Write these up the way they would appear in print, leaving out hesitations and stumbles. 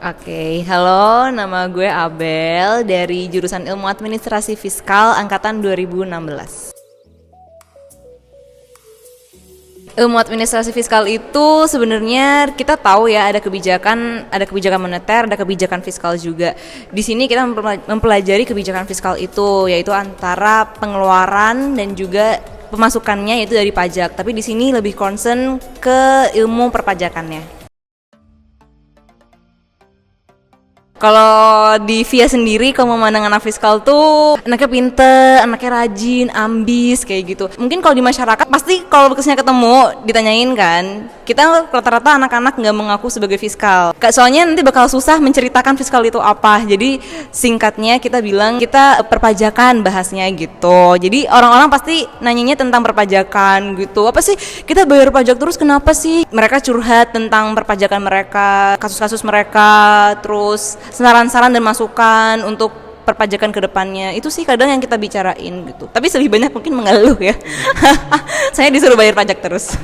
Oke, halo, nama gue Abel dari jurusan Ilmu Administrasi Fiskal angkatan 2016. Ilmu administrasi fiskal itu sebenarnya kita tahu ya ada kebijakan moneter, ada kebijakan fiskal juga. Di sini kita mempelajari kebijakan fiskal itu, yaitu antara pengeluaran dan juga pemasukannya, yaitu dari pajak. Tapi di sini lebih concern ke ilmu perpajakannya. Kalau di VIA sendiri, kalau memandang anak fiskal tuh anaknya pinter, anaknya rajin, ambis kayak gitu. Mungkin kalau di masyarakat pasti kalau bekasnya ketemu ditanyain kan, kita rata-rata anak-anak nggak mengaku sebagai fiskal. Soalnya nanti bakal susah menceritakan fiskal itu apa. Jadi singkatnya kita bilang kita perpajakan bahasnya gitu. Jadi orang-orang pasti nanyanya tentang perpajakan gitu. Apa sih kita bayar pajak terus kenapa sih? Mereka curhat tentang perpajakan mereka, kasus-kasus mereka, terus saran-saran dan masukan untuk perpajakan ke depannya. Itu sih kadang yang kita bicarain gitu. Tapi lebih banyak mungkin mengeluh ya. Saya disuruh bayar pajak terus.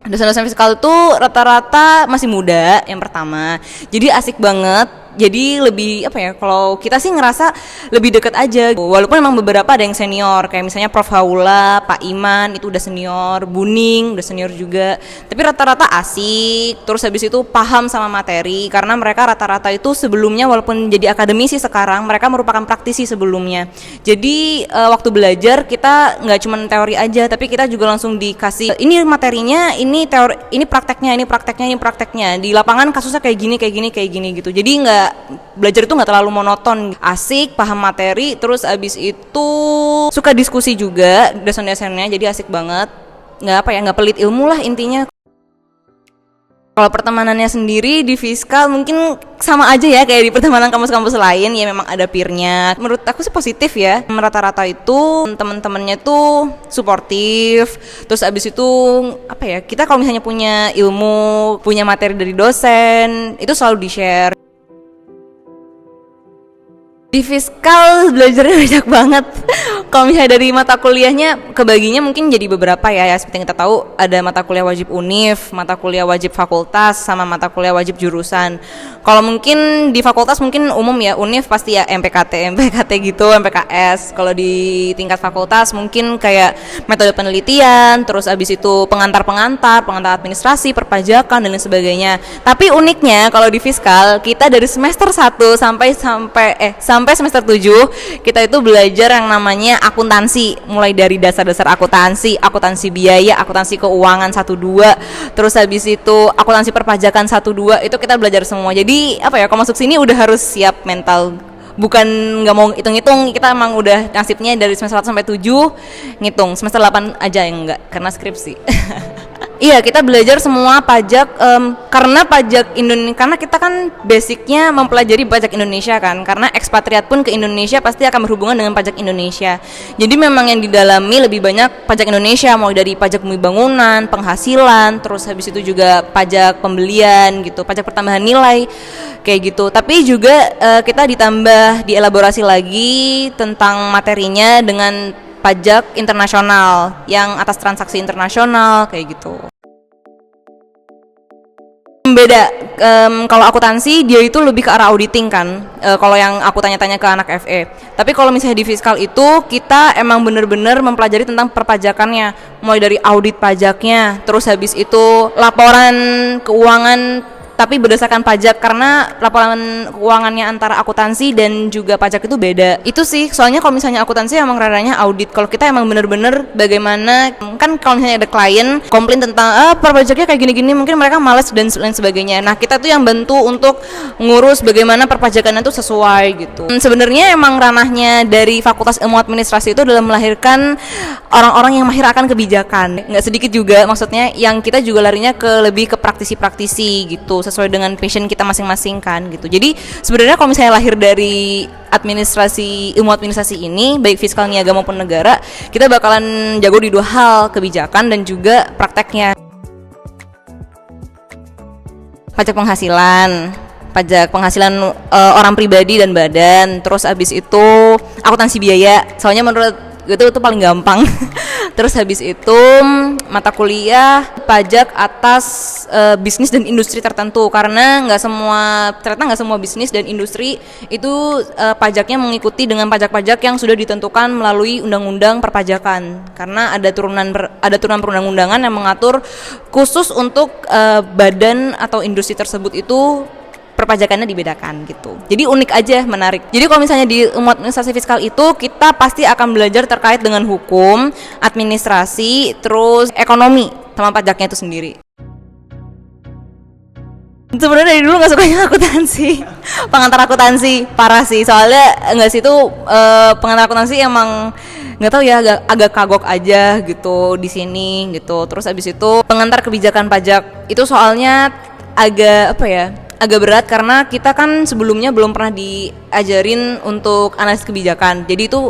Dosen-dosen fiskal itu rata-rata masih muda yang pertama. Jadi asik banget. Jadi lebih kalau kita sih ngerasa lebih dekat aja. Walaupun memang beberapa ada yang senior, kayak misalnya Prof Haula, Pak Iman itu udah senior, Buning udah senior juga. Tapi rata-rata asik, terus habis itu paham sama materi karena mereka rata-rata itu sebelumnya walaupun jadi akademisi sekarang, mereka merupakan praktisi sebelumnya. Jadi waktu belajar kita nggak cuma teori aja, tapi kita juga langsung dikasih ini materinya, ini teori, ini prakteknya. Di lapangan kasusnya kayak gini gitu. Jadi belajar itu nggak terlalu monoton, asik, paham materi, terus abis itu suka diskusi juga dosen-dosennya, jadi asik banget, nggak pelit ilmu lah intinya. Kalau pertemanannya sendiri di fiskal mungkin sama aja ya kayak di pertemanan kampus-kampus lain, ya memang ada peernya. Menurut aku sih positif ya, rata-rata itu teman-temannya tuh suportif. Terus abis itu kita kalau misalnya punya ilmu, punya materi dari dosen, itu selalu di-share. Di fiskal belajarnya banyak banget. Kalau misalnya dari mata kuliahnya kebaginya mungkin jadi beberapa ya. Seperti yang kita tahu ada mata kuliah wajib univ, mata kuliah wajib fakultas, sama mata kuliah wajib jurusan. Kalau mungkin di fakultas mungkin umum ya, univ pasti ya MPKT gitu, MPKS. Kalau di tingkat fakultas mungkin kayak metode penelitian, terus abis itu pengantar administrasi, perpajakan dan lain sebagainya. Tapi uniknya kalau di fiskal kita dari semester 1 sampai semester 7 kita itu belajar yang namanya akuntansi, mulai dari dasar-dasar akuntansi biaya, akuntansi keuangan 1-2, terus habis itu akuntansi perpajakan 1-2, itu kita belajar semua. Jadi kalau masuk sini udah harus siap mental, bukan nggak mau hitung-hitung, kita emang udah nasibnya dari semester 1 sampai 7 ngitung, semester 8 aja yang enggak karena skripsi. Iya, kita belajar semua pajak karena kita kan basicnya mempelajari pajak Indonesia kan, karena ekspatriat pun ke Indonesia pasti akan berhubungan dengan pajak Indonesia. Jadi memang yang didalami lebih banyak pajak Indonesia, mulai dari pajak bumi bangunan, penghasilan, terus habis itu juga pajak pembelian gitu, pajak pertambahan nilai kayak gitu. Tapi juga kita ditambah dielaborasi lagi tentang materinya dengan pajak internasional yang atas transaksi internasional kayak gitu. Beda, kalau akuntansi dia itu lebih ke arah auditing kan, kalau yang aku tanya-tanya ke anak FE. Tapi kalau misalnya di fiskal itu kita emang bener-bener mempelajari tentang perpajakannya, mulai dari audit pajaknya, terus habis itu laporan keuangan tapi berdasarkan pajak, karena laporan keuangannya antara akuntansi dan juga pajak itu beda. Itu sih, soalnya kalau misalnya akuntansi emang radanya audit, kalau kita emang bener-bener bagaimana, kan kalau misalnya ada klien komplain tentang perpajaknya kayak gini-gini, mungkin mereka malas dan lain sebagainya. Nah kita tuh yang bantu untuk ngurus bagaimana perpajakannya itu sesuai gitu. Sebenarnya emang ranahnya dari Fakultas Ilmu Administrasi itu dalam melahirkan orang-orang yang mahir akan kebijakan. Nggak sedikit juga maksudnya yang kita juga larinya lebih ke praktisi-praktisi gitu, sesuai dengan passion kita masing-masing kan gitu. Jadi sebenarnya kalau misalnya lahir dari ilmu administrasi ini, baik fiskal, niaga maupun negara, kita bakalan jago di 2 hal, kebijakan dan juga prakteknya. Pajak penghasilan orang pribadi dan badan, terus abis itu akuntansi biaya. Soalnya menurut itu paling gampang. Terus habis itu mata kuliah pajak atas bisnis dan industri tertentu, karena ternyata nggak semua bisnis dan industri itu pajaknya mengikuti dengan pajak-pajak yang sudah ditentukan melalui undang-undang perpajakan, karena ada turunan perundang-undangan yang mengatur khusus untuk badan atau industri tersebut itu perpajakannya dibedakan gitu. Jadi unik aja, menarik. Jadi kalau misalnya di ilmu administrasi fiskal itu kita pasti akan belajar terkait dengan hukum, administrasi, terus ekonomi sama pajaknya itu sendiri. Sebenarnya dari dulu nggak sukanya akuntansi, pengantar akuntansi parah sih. Soalnya nggak sih itu pengantar akuntansi emang nggak tahu ya, agak kagok aja gitu di sini gitu. Terus abis itu pengantar kebijakan pajak itu soalnya agak berat, karena kita kan sebelumnya belum pernah diajarin untuk analisis kebijakan. Jadi itu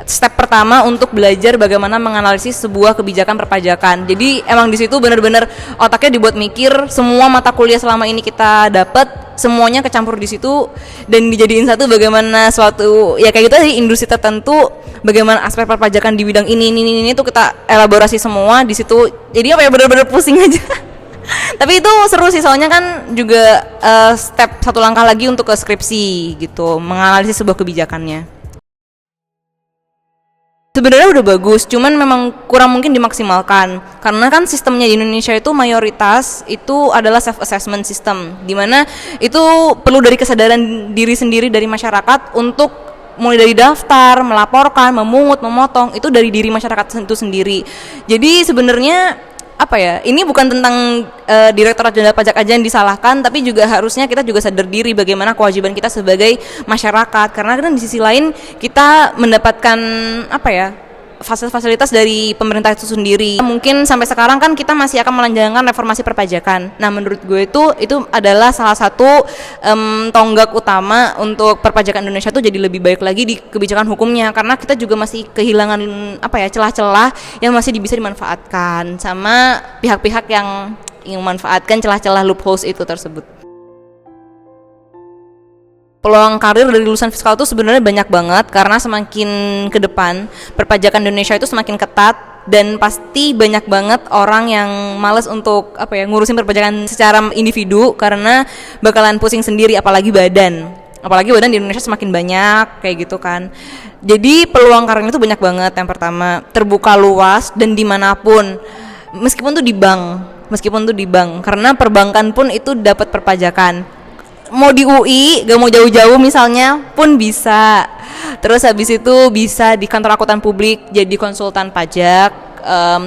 step pertama untuk belajar bagaimana menganalisis sebuah kebijakan perpajakan. Jadi emang di situ benar-benar otaknya dibuat mikir, semua mata kuliah selama ini kita dapat semuanya kecampur di situ dan dijadiin satu, bagaimana suatu ya kayak gitu di industri tertentu, bagaimana aspek perpajakan di bidang ini tuh kita elaborasi semua di situ. Jadi benar-benar pusing aja. Tapi itu seru sih, soalnya kan juga step satu langkah lagi untuk ke skripsi gitu, menganalisis sebuah kebijakannya. Sebenarnya udah bagus, cuman memang kurang mungkin dimaksimalkan, karena kan sistemnya di Indonesia itu mayoritas itu adalah self assessment system, dimana itu perlu dari kesadaran diri sendiri dari masyarakat untuk mulai dari daftar, melaporkan, memungut, memotong, itu dari diri masyarakat itu sendiri. Jadi sebenarnya ini bukan tentang Direktorat Jenderal Pajak aja yang disalahkan, tapi juga harusnya kita juga sadar diri bagaimana kewajiban kita sebagai masyarakat, karena kan di sisi lain kita mendapatkan fasilitas dari pemerintah itu sendiri. Mungkin sampai sekarang kan kita masih akan melanjutkan reformasi perpajakan. Nah, menurut gue itu adalah salah satu tonggak utama untuk perpajakan Indonesia tuh jadi lebih baik lagi di kebijakan hukumnya, karena kita juga masih kehilangan celah-celah yang masih bisa dimanfaatkan sama pihak-pihak yang memanfaatkan celah-celah loopholes itu tersebut. Peluang karir dari lulusan fiskal itu sebenarnya banyak banget, karena semakin ke depan perpajakan Indonesia itu semakin ketat dan pasti banyak banget orang yang malas untuk ngurusin perpajakan secara individu, karena bakalan pusing sendiri, apalagi badan di Indonesia semakin banyak kayak gitu kan. Jadi peluang karir itu banyak banget. Yang pertama, terbuka luas dan dimanapun, meskipun tuh di bank, karena perbankan pun itu dapat perpajakan. Mau di UI, gak mau jauh-jauh misalnya pun bisa. Terus habis itu bisa di kantor akuntan publik jadi konsultan pajak.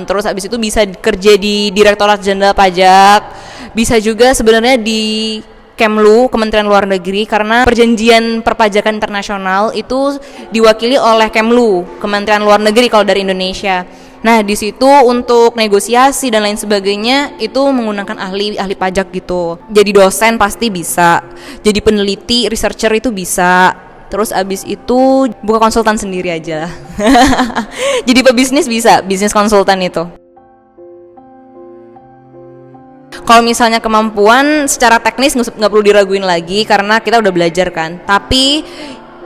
Terus habis itu bisa kerja di Direktorat Jenderal Pajak. Bisa juga sebenarnya di Kemlu, Kementerian Luar Negeri, karena perjanjian perpajakan internasional itu diwakili oleh Kemlu, Kementerian Luar Negeri kalau dari Indonesia. Nah, di situ untuk negosiasi dan lain sebagainya itu menggunakan ahli pajak gitu. Jadi dosen pasti bisa, jadi peneliti, researcher itu bisa. Terus abis itu buka konsultan sendiri aja lah. Jadi pebisnis bisa, bisnis konsultan itu. Kalau misalnya kemampuan secara teknis nggak perlu diraguin lagi, karena kita udah belajar kan. Tapi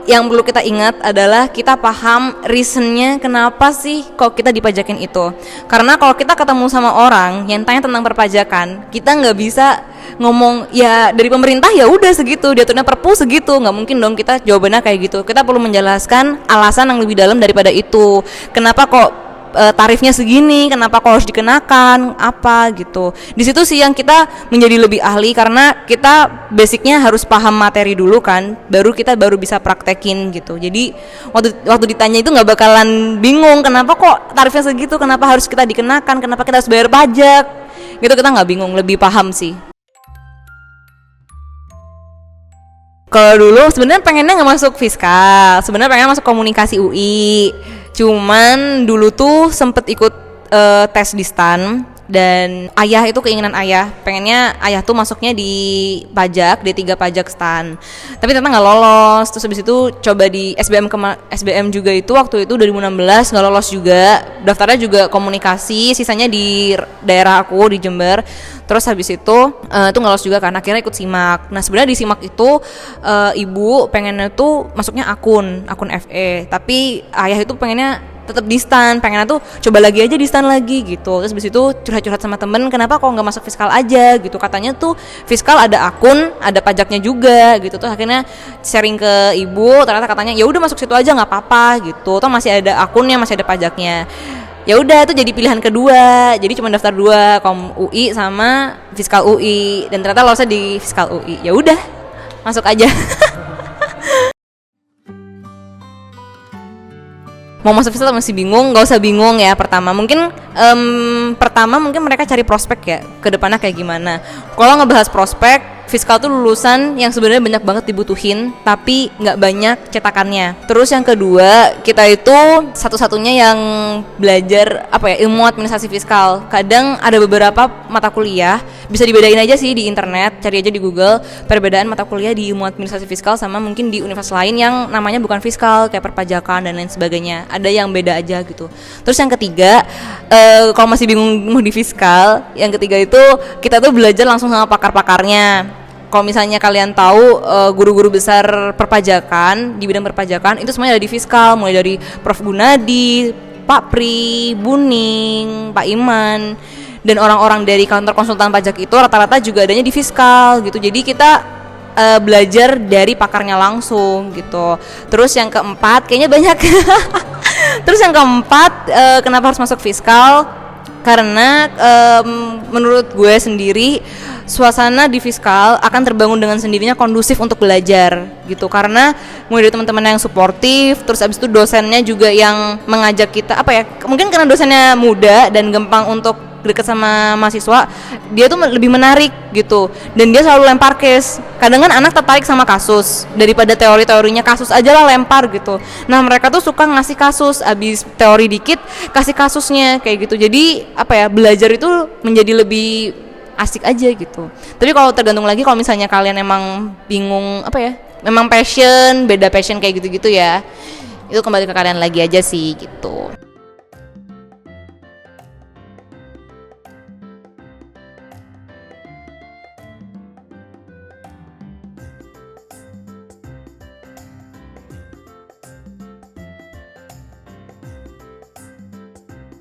yang perlu kita ingat adalah kita paham reasonnya kenapa sih kok kita dipajakin itu. Karena kalau kita ketemu sama orang yang tanya tentang perpajakan, kita nggak bisa ngomong ya dari pemerintah ya udah segitu, diaturnya perpu segitu, nggak mungkin dong kita jawabannya kayak gitu. Kita perlu menjelaskan alasan yang lebih dalam daripada itu. Kenapa kok tarifnya segini, kenapa kok harus dikenakan, apa gitu. Di situ sih yang kita menjadi lebih ahli, karena kita basicnya harus paham materi dulu kan, baru kita bisa praktekin gitu. Jadi waktu ditanya itu nggak bakalan bingung kenapa kok tarifnya segitu, kenapa harus kita dikenakan, kenapa kita harus bayar pajak gitu, kita nggak bingung, lebih paham sih. Kalau dulu sebenarnya pengennya nggak masuk fiskal, sebenarnya pengen masuk komunikasi UI. Cuman dulu tuh sempet ikut tes di STAN, dan ayah itu keinginan ayah, pengennya ayah tuh masuknya di pajak, D3 pajak STAN. Tapi ternyata nggak lolos. Terus habis itu coba di SBM juga, itu waktu itu 2016 nggak lolos juga. Daftarnya juga komunikasi, sisanya di daerah aku di Jember. Terus habis itu nggak lolos juga kan, akhirnya ikut SIMAK. Nah sebenarnya di SIMAK itu ibu pengennya tuh masuknya akun FE, tapi ayah itu pengennya tetap di stan, pengennya tuh coba lagi aja di stan lagi gitu. Terus habis itu curhat-curhat sama temen, kenapa kok nggak masuk fiskal aja gitu, katanya tuh fiskal ada akun, ada pajaknya juga gitu. Terus akhirnya sharing ke ibu, ternyata katanya ya udah masuk situ aja nggak apa-apa gitu, toh masih ada akunnya, masih ada pajaknya. Ya udah, itu jadi pilihan kedua, jadi cuma daftar 2, Kom UI sama Fiskal UI, dan ternyata lolosnya di Fiskal UI. Ya udah, masuk aja. Mau masuk fiskal masih bingung, nggak usah bingung ya. Pertama mungkin mereka cari prospek ya, kedepannya kayak gimana. Kalau ngebahas prospek, fiskal tuh lulusan yang sebenarnya banyak banget dibutuhin, tapi nggak banyak cetakannya. Terus yang kedua, kita itu satu-satunya yang belajar ilmu administrasi fiskal. Kadang ada beberapa mata kuliah, bisa dibedain aja sih di internet, cari aja di Google perbedaan mata kuliah di ilmu administrasi fiskal sama mungkin di universitas lain yang namanya bukan fiskal, kayak perpajakan dan lain sebagainya. Ada yang beda aja gitu. Terus yang ketiga, kalau masih bingung mau di fiskal, yang ketiga itu kita tuh belajar langsung sama pakar-pakarnya. Kalau misalnya kalian tahu guru-guru besar perpajakan, di bidang perpajakan itu semuanya ada di fiskal, mulai dari Prof Gunadi, Pak Pri, Buning, Pak Iman, dan orang-orang dari kantor konsultan pajak itu rata-rata juga adanya di fiskal gitu. Jadi kita belajar dari pakarnya langsung gitu. Terus yang keempat, kayaknya banyak. Terus yang keempat, kenapa harus masuk fiskal? Karena menurut gue sendiri, suasana di fiskal akan terbangun dengan sendirinya kondusif untuk belajar gitu. Karena mulai dari teman-teman yang suportif, terus abis itu dosennya juga yang mengajak kita mungkin karena dosennya muda dan gampang untuk deket sama mahasiswa, dia tuh lebih menarik gitu, dan dia selalu lempar case. Kadang kan anak tertarik sama kasus daripada teori-teorinya, kasus aja lah lempar gitu. Nah mereka tuh suka ngasih kasus, abis teori dikit kasih kasusnya kayak gitu. Jadi belajar itu menjadi lebih asik aja gitu. Tapi kalau tergantung lagi, kalau misalnya kalian emang bingung memang beda passion kayak gitu-gitu ya, itu kembali ke kalian lagi aja sih gitu.